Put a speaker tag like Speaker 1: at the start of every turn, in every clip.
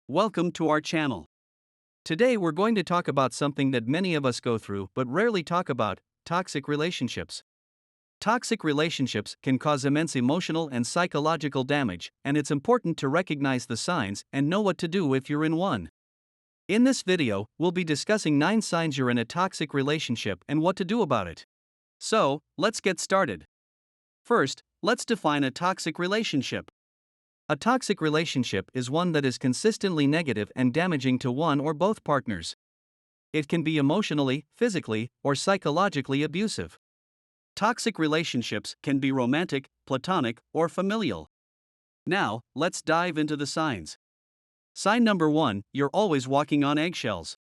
Speaker 1: Welcome to our channel. Today we're going to talk about something that many of us go through but rarely talk about: toxic relationships. Toxic relationships can cause immense emotional and psychological damage, and it's important to recognize the signs and know what to do if you're in one. In this video, we'll be discussing 9 signs you're in a toxic relationship and what to do about it. So, let's get started. First, let's define a toxic relationship. A toxic relationship is one that is consistently negative and damaging to one or both partners. It can be emotionally, physically, or psychologically abusive. Toxic relationships can be romantic, platonic, or familial. Now, let's dive into the signs. Sign number 1: you're always walking on eggshells.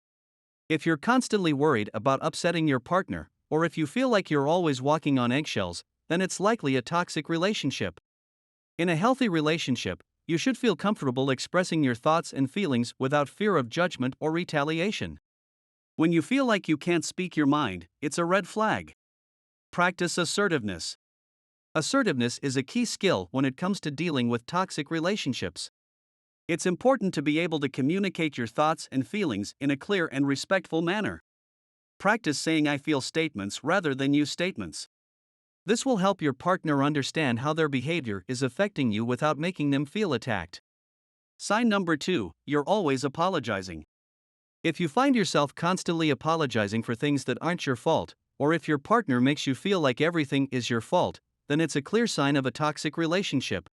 Speaker 1: If you're constantly worried about upsetting your partner, or if you feel like you're always walking on eggshells, then it's likely a toxic relationship. In a healthy relationship, you should feel comfortable expressing your thoughts and feelings without fear of judgment or retaliation. When you feel like you can't speak your mind, it's a red flag. Practice assertiveness. Assertiveness is a key skill when it comes to dealing with toxic relationships. It's important to be able to communicate your thoughts and feelings in a clear and respectful manner. Practice saying "I feel" statements rather than "you" statements. This will help your partner understand how their behavior is affecting you without making them feel attacked. Sign number 2: you're always apologizing. If you find yourself constantly apologizing for things that aren't your fault, or if your partner makes you feel like everything is your fault, then it's a clear sign of a toxic relationship.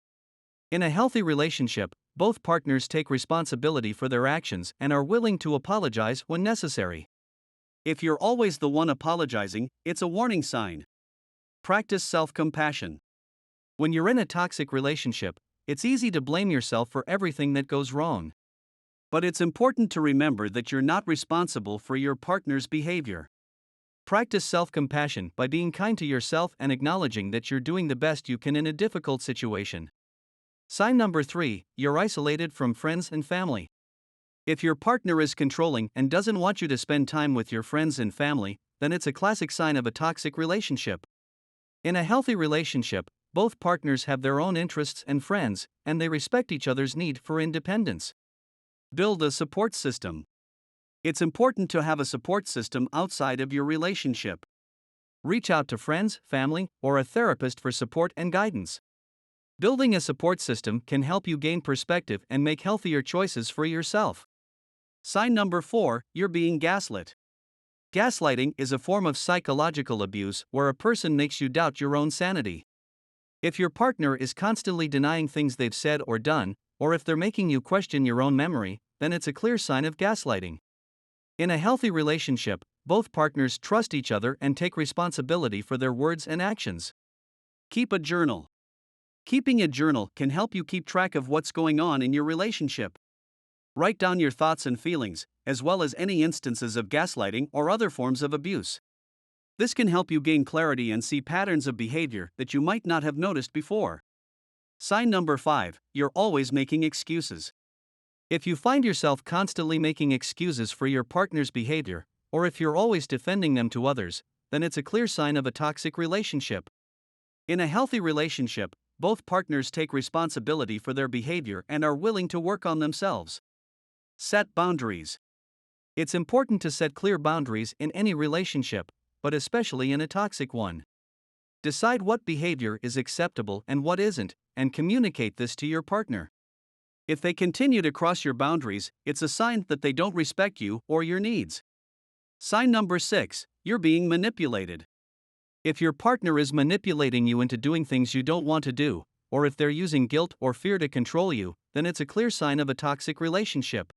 Speaker 1: In a healthy relationship, both partners take responsibility for their actions and are willing to apologize when necessary. If you're always the one apologizing, it's a warning sign. Practice self-compassion. When you're in a toxic relationship, it's easy to blame yourself for everything that goes wrong. But it's important to remember that you're not responsible for your partner's behavior. Practice self-compassion by being kind to yourself and acknowledging that you're doing the best you can in a difficult situation. Sign number 3: you're isolated from friends and family. If your partner is controlling and doesn't want you to spend time with your friends and family, then it's a classic sign of a toxic relationship. In a healthy relationship, both partners have their own interests and friends, and they respect each other's need for independence. Build a support system. It's important to have a support system outside of your relationship. Reach out to friends, family, or a therapist for support and guidance. Building a support system can help you gain perspective and make healthier choices for yourself. Sign number 4: you're being gaslit. Gaslighting is a form of psychological abuse where a person makes you doubt your own sanity. If your partner is constantly denying things they've said or done, or if they're making you question your own memory, then it's a clear sign of gaslighting. In a healthy relationship, both partners trust each other and take responsibility for their words and actions. Keep a journal. Keeping a journal can help you keep track of what's going on in your relationship. Write down your thoughts and feelings, as well as any instances of gaslighting or other forms of abuse. This can help you gain clarity and see patterns of behavior that you might not have noticed before. Sign number 5: you're always making excuses. If you find yourself constantly making excuses for your partner's behavior, or if you're always defending them to others, then it's a clear sign of a toxic relationship. In a healthy relationship, both partners take responsibility for their behavior and are willing to work on themselves. Set boundaries. It's important to set clear boundaries in any relationship, but especially in a toxic one. Decide what behavior is acceptable and what isn't, and communicate this to your partner. If they continue to cross your boundaries, it's a sign that they don't respect you or your needs. Sign number 6: you're being manipulated. If your partner is manipulating you into doing things you don't want to do, or if they're using guilt or fear to control you, then it's a clear sign of a toxic relationship.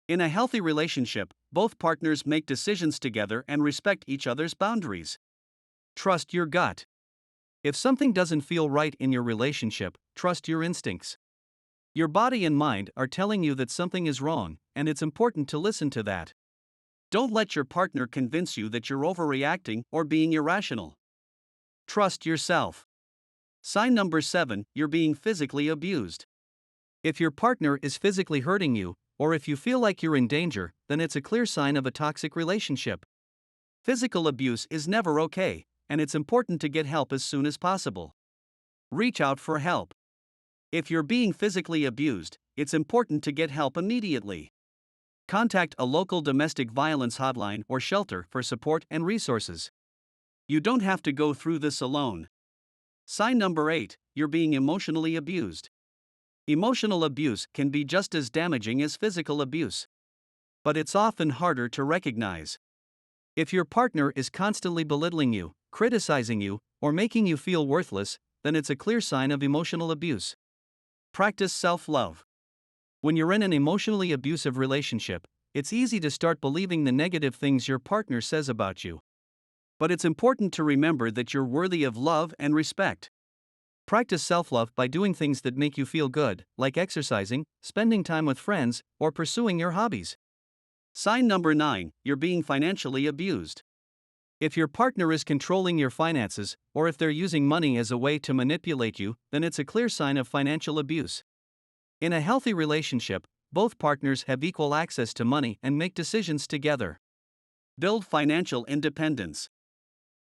Speaker 1: In a healthy relationship, both partners make decisions together and respect each other's boundaries. Trust your gut. If something doesn't feel right in your relationship, trust your instincts. Your body and mind are telling you that something is wrong, and it's important to listen to that. Don't let your partner convince you that you're overreacting or being irrational. Trust yourself. Sign number 7: you're being physically abused. If your partner is physically hurting you, or if you feel like you're in danger, then it's a clear sign of a toxic relationship. Physical abuse is never okay, and it's important to get help as soon as possible. Reach out for help. If you're being physically abused, it's important to get help immediately. Contact a local domestic violence hotline or shelter for support and resources. You don't have to go through this alone. Sign number 8, you're being emotionally abused. Emotional abuse can be just as damaging as physical abuse, but it's often harder to recognize. If your partner is constantly belittling you, criticizing you, or making you feel worthless, then it's a clear sign of emotional abuse. Practice self-love. When you're in an emotionally abusive relationship, it's easy to start believing the negative things your partner says about you. But it's important to remember that you're worthy of love and respect. Practice self-love by doing things that make you feel good, like exercising, spending time with friends, or pursuing your hobbies. Sign number 9, you're being financially abused. If your partner is controlling your finances, or if they're using money as a way to manipulate you, then it's a clear sign of financial abuse. In a healthy relationship, both partners have equal access to money and make decisions together. Build financial independence.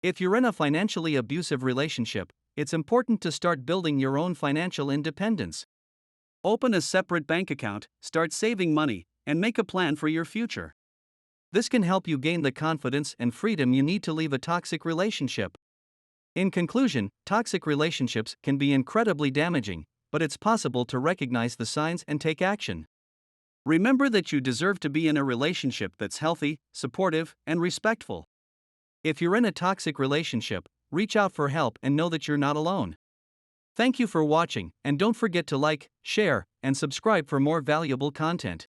Speaker 1: If you're in a financially abusive relationship, it's important to start building your own financial independence. Open a separate bank account, start saving money, and make a plan for your future. This can help you gain the confidence and freedom you need to leave a toxic relationship. In conclusion, toxic relationships can be incredibly damaging, but it's possible to recognize the signs and take action. Remember that you deserve to be in a relationship that's healthy, supportive, and respectful. If you're in a toxic relationship, reach out for help and know that you're not alone. Thank you for watching, and don't forget to like, share, and subscribe for more valuable content.